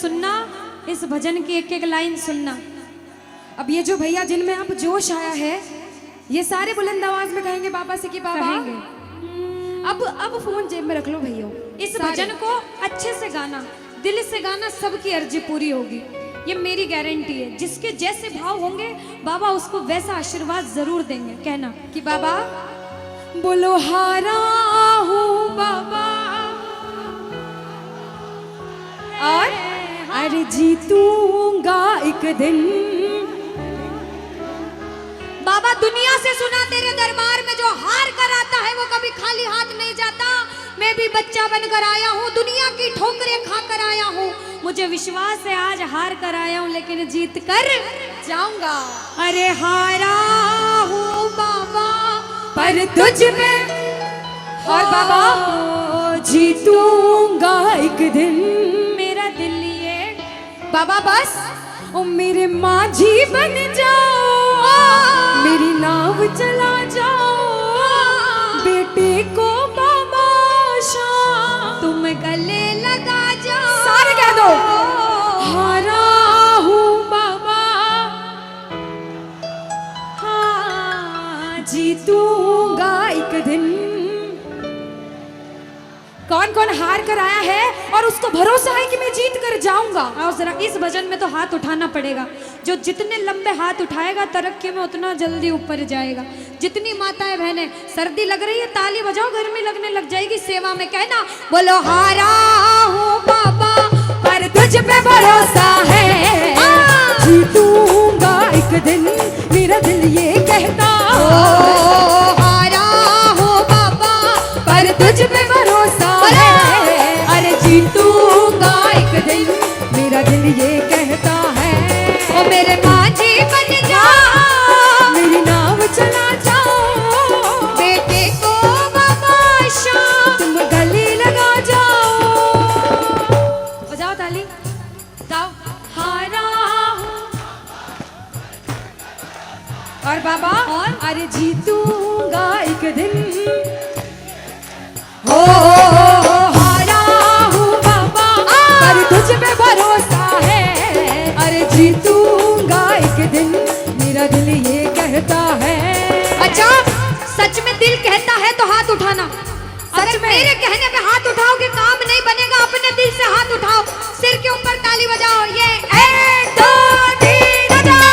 सुनना, इस भजन की एक एक लाइन सुनना। अब ये जो भैया जिनमें अब जोश आया है, ये सारे बुलंद आवाज में कहेंगे बाबा से कि बाबा कहेंगे। अब फोन जेब में रख लो भैया। इस भजन को अच्छे से गाना, दिल से गाना, सबकी अर्जी पूरी होगी, ये मेरी गारंटी है। जिसके जैसे भाव होंगे बाबा उसको वैसा आशीर्वाद जरूर देंगे। कहना कि बाबा बोलो हारा हूँ बाबा और अरे जीतूंगा एक दिन। बाबा दुनिया से सुना तेरे दरबार में जो हार कर आता है वो कभी खाली हाथ नहीं जाता। मैं भी बच्चा बनकर आया हूँ, दुनिया की ठोकरें खाकर आया हूँ। मुझे विश्वास है आज हार कर आया हूँ लेकिन जीत कर जाऊंगा। अरे हारा हूँ बाबा पर तुझ में और बाबा जीतूंगा एक दिन। मेरा दिल ये बाबा बस ओ मेरे माझी बन जाओ, मेरी नाव चला जाओ, बेटे को बाबा शाम तुम गले लगा जाओ। सारे कह दो हारा हूँ बाबा, हाँ जीतूंगा एक दिन। कौन कौन हार कर आया है और उसको भरोसा है कि मैं जीत कर जाऊंगा? और जरा इस भजन में तो हाथ उठाना पड़ेगा। जो जितने लंबे हाथ उठाएगा तरक्की में उतना जल्दी ऊपर जाएगा। जितनी माताएं बहनें सर्दी लग रही है ताली बजाओ, गर्मी लगने लग जाएगी सेवा में। कहना बोलो हारा हूँ बाबा पर तुझ पे भरोसा है, जीतूंगा एक दिन मेरा दिल ये कहता। हारा हूँ बाबा पर तुझ पे भरोसा है, अरे जीतूंगा एक दिन मेरा दिल ये कहता है। ओ मेरे माझी बन जाओ, मेरी नाव चला जाओ, बेटे को बाबा शाम तुम गले लगा जाओ। बजाओ ताली, जाओ हारा और बाबा और अरे जीतूंगा एक दिन। हो हारा हूँ बाबा पर तुझ पे भरोसा है, अरे जीतूंगा एक दिन मेरा दिल ये कहता है। अच्छा सच में दिल कहता है तो हाथ उठाना। सच में मेरे कहने पे हाथ उठाओगे काम नहीं बनेगा, अपने दिल से हाथ उठाओ, सिर के ऊपर ताली बजाओ। ये 1 2 3 बजाओ।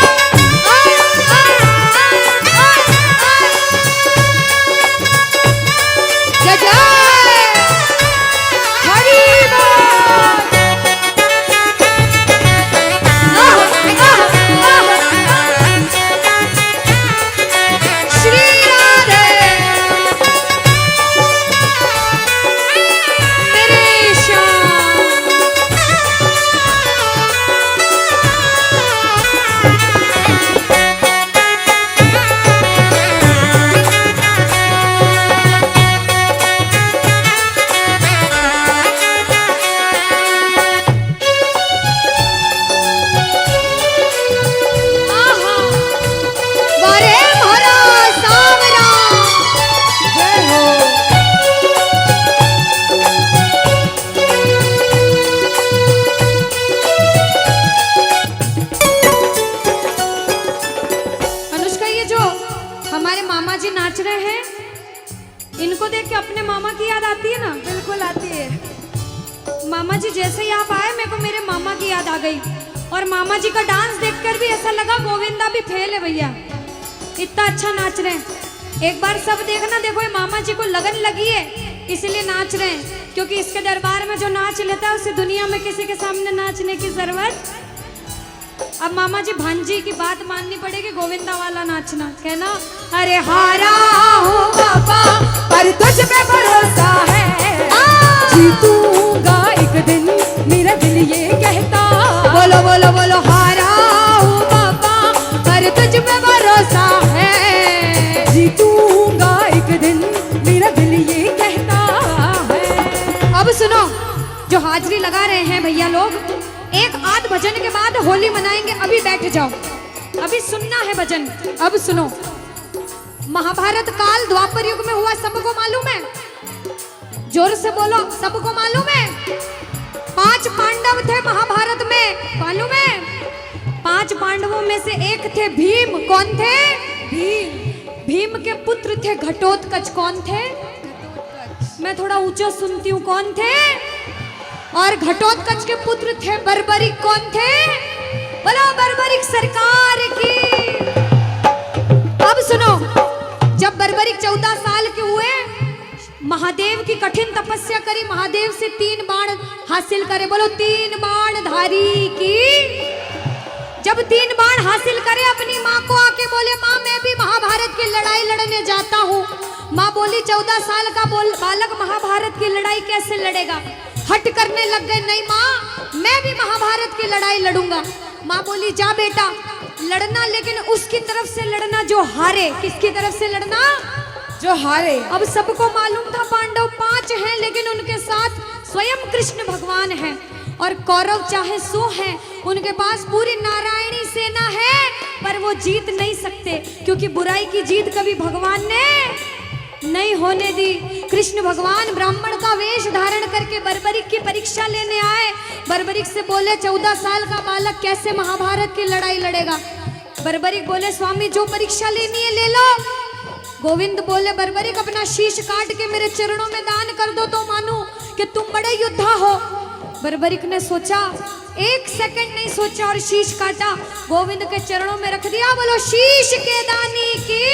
हमारे मामा जी नाच रहे हैं, इनको देख के अपने मामा की याद आती है ना? बिल्कुल आती है। मामा जी जैसे ही आप आए मेरे को मेरे मामा की याद आ गई। और मामा जी का डांस देखकर भी ऐसा लगा गोविंदा भी फेल है भैया, इतना अच्छा नाच रहे हैं। एक बार सब देखना, देखो ये मामा जी को लगन लगी है इसलिए नाच रहे हैं, क्योंकि इसके दरबार में जो नाच लेता है उसे दुनिया में किसी के सामने नाचने की जरूरत। अब मामा जी भांजी की बात माननी पड़ेगी, गोविंदा वाला नाचना। कहना अरे हारा हूँ बाबा पर तुझ पे भरोसा है, जीतूंगा एक दिन मेरा दिल ये कहता। बोलो बोलो बोलो हारा हूँ बाबा पर तुझ पे भरोसा है, जीतूंगा एक दिन मेरा दिल ये कहता है। अब सुनो, जो हाजिरी लगा रहे हैं भैया लोग, एक आध भजन के बाद होली मनाएंगे, अभी बैठ जाओ, अभी सुनना है भजन। अब सुनो, महाभारत काल द्वापर युग में हुआ, सबको मालूम है? जोर से बोलो, सबको मालूम है? 5 पांडव थे महाभारत में, मालूम है? 5 पांडवों में से एक थे भीम। कौन थे? भीम। भीम के पुत्र थे घटोत्कच। कौन थे? मैं थोड़ा ऊंचा सुनती हूँ। कौन थे? और घटोत्कच के पुत्र थे बर्बरिक। कौन थे? बोलो बर्बरिक सरकार की। अब सुनो, जब बर्बरिक 14 साल के हुए, महादेव की कठिन तपस्या करी, महादेव से 3 बाण हासिल करे। बोलो 3 बाण धारी की। जब 3 बाण हासिल करे, अपनी माँ को आके बोले, माँ मैं भी महाभारत की लड़ाई लड़ने जाता हूँ। माँ बोली 14 साल का बालक महाभारत की लड़ाई कैसे लड़ेगा? हट करने लग गए, नहीं माँ मैं भी महाभारत की लड़ाई लड़ूंगा। माँ बोली जा बेटा लड़ना, लेकिन उसकी तरफ से लड़ना जो हारे। किसकी तरफ से लड़ना? जो हारे। अब सबको मालूम था पांडव 5 हैं, लेकिन उनके साथ स्वयं कृष्ण भगवान हैं। और कौरव चाहे 100 हैं, उनके पास पूरी नारायणी सेना है, पर वो जीत नहीं सकते, क्योंकि बुराई की जीत कभी भगवान ने नहीं होने दी। कृष्ण भगवान ब्राह्मण का वेश धारण करके बर्बरिक की परीक्षा लेने आए। बर्बरिक से बोले 14 साल का बालक कैसे महाभारत की लड़ाई लड़ेगा? बर्बरिक बोले स्वामी जो परीक्षा लेनी है ले लो। गोविंद बोले बर्बरिक अपना शीश काट के मेरे चरणों में दान कर दो तो मानूं कि तुम बड़े योद्धा हो। बर्बरिक ने सोचा, 1 सेकंड नहीं सोचा और शीश काटा, गोविंद के चरणों में रख दिया। बोलो शीश के दानी की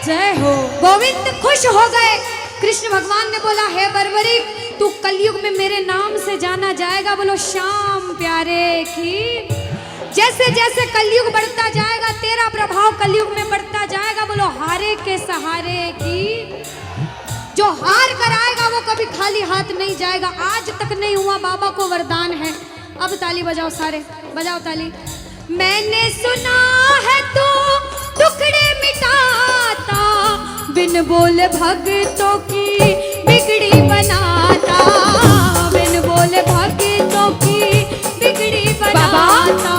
जय हो। गोविंद खुश हो गए। कृष्ण भगवान ने बोला हे बर्बरिक तू कलयुग में मेरे नाम से जाना जाएगा। बोलो श्याम प्यारे की। जैसे जैसे कलयुग बढ़ता जाएगा तेरा प्रभाव कलयुग में बढ़ता जाएगा। बोलो हारे के सहारे की। जो हार कर आएगा वो कभी खाली हाथ नहीं जाएगा। आज तक नहीं हुआ, बाबा को वरदान है। अब ताली बजाओ, सारे बजाओ ताली। मैंने सुना है तू टुकड़े मिटाता, बिन बोले भक्तों की बिगड़ी बनाता, बिन बोले भक्तों की बिगड़ी बनाता।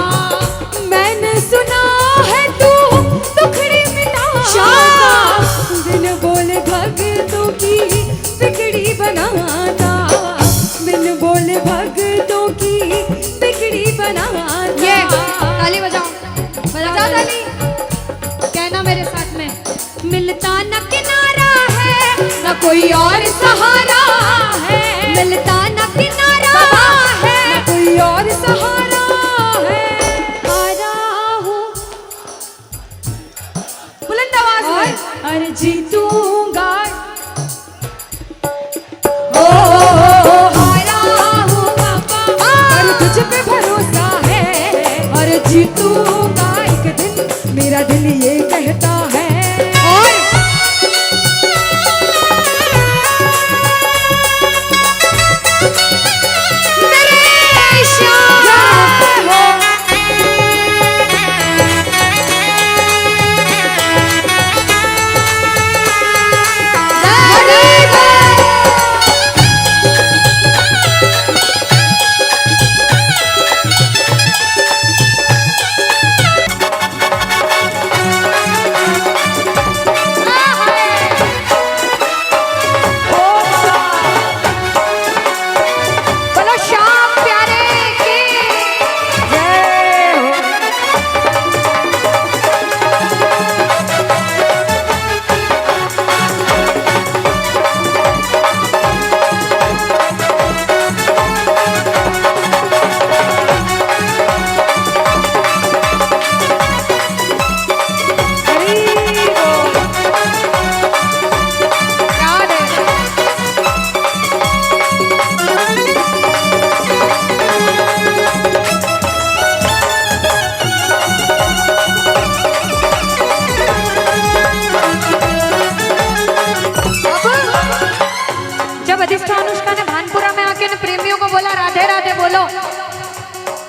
मैंने सुना है तू टुकड़े मिटाता, बिन बोले भक्तों की बिगड़ी बनाता, बिन बोले भक्तों की बिगड़ी बनाता। ये ताली बजाओ, बजाओ ताली। कहना मेरे साथ में, मिलता न किनारा है न कोई और सहारा है, मिलता न किनारा है न कोई और सहारा है। हारा हूँ बुलंद आवाज में, अरे जीतूंगा। तुझ पे भरोसा है और जीतूंगा एक दिन, मेरा दिल ये कहता है। और मेरे श्याम हो।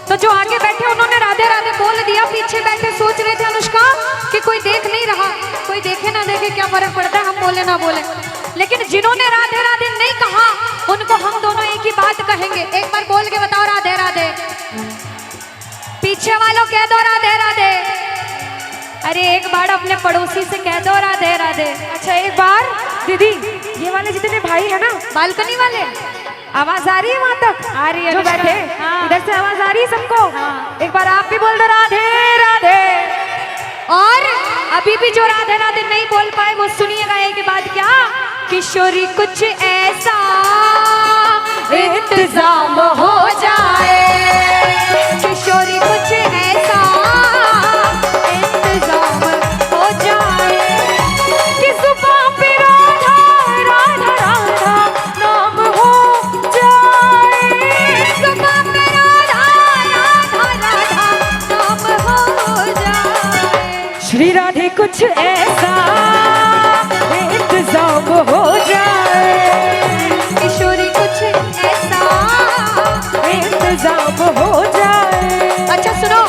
तो जो आगे बैठे उन्होंने राधे राधे बोल दिया, पीछे बैठे सोच रहे थे अनुष्का कि कोई देख नहीं रहा, कोई देखे ना देखे क्या फर्क पड़ता है, हम बोले ना बोले। लेकिन जिन्होंने राधे राधे नहीं कहा उनको हम दोनों एक ही बात कहेंगे। एक बार बोल के बताओ राधे राधे। पीछे वालों कह दो राधे राधे। अरे एक बार अपने पड़ोसी से कह दो राधे राधे। अच्छा एक बार दीदी, ये वाले जितने भाई है ना बालकनी वाले, आवाज आ रही है वहां तक? आ रही है जो अनुष्का। बैठे हाँ। इधर से आवाज आ रही है सबको? हाँ। एक बार आप भी बोल दो राधे राधे। और अभी भी जो राधे राधे नहीं बोल पाए वो सुनिएगा एक बाद क्या, किशोरी कुछ ऐसा इंतजाम हो जाए, किशोरी कुछ ऐसा इंतजाम हो जाए कि सुबह पे राधा राधा राधा नाम हो जाए, सुबह पे राधा राधा राधा नाम हो जाए, श्री राधे कुछ ऐसा इंतजाम हो जाए, किशोरी कुछ ऐसा इंतजाम हो जाए। अच्छा सुनो,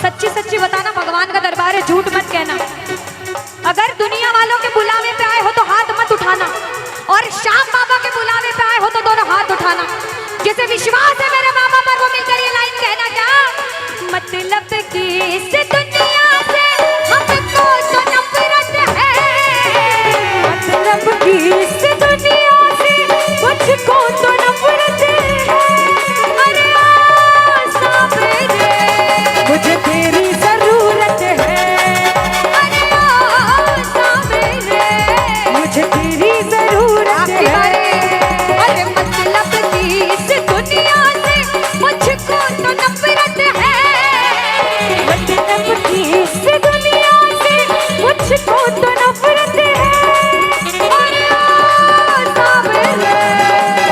सच्ची सच्ची बताना, भगवान का दरबार है, झूठ मत कहना। अगर दुनिया वालों के बुलावे पे आए हो तो हाथ मत उठाना, और श्याम बाबा के बुलावे पे आए हो तो दोनों हाथ उठाना। जिसे विश्वास है मेरे मामा पर वो मिलकर ये लाइन कहना क्या, मतलब कि इस दुनिया से हमको तो नफरत है, मतलब कि इस दुनिया से मुझको तो नफरत है, अरे आ साबरे मुझे तेरी जरूरत है, अरे आ साबरे मुझे तेरी जरूरत है, अरे मतलब कि इस दुनिया से मुझको तो नफरत है, मतलब कि इस दुनिया से मुझको तो नफरत है, अरे आ साबरे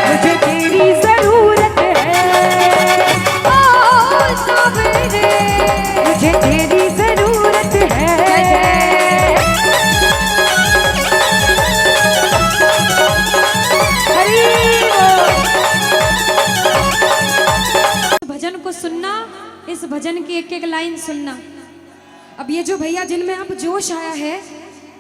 मुझे तेरी जरूरत है, ओ साबरे मुझे तेरी जरूरत है। हरि बोल। भजन को सुनना, इस भजन की एक एक लाइन सुनना। अब ये जो भैया जिनमें अब जोश आया है,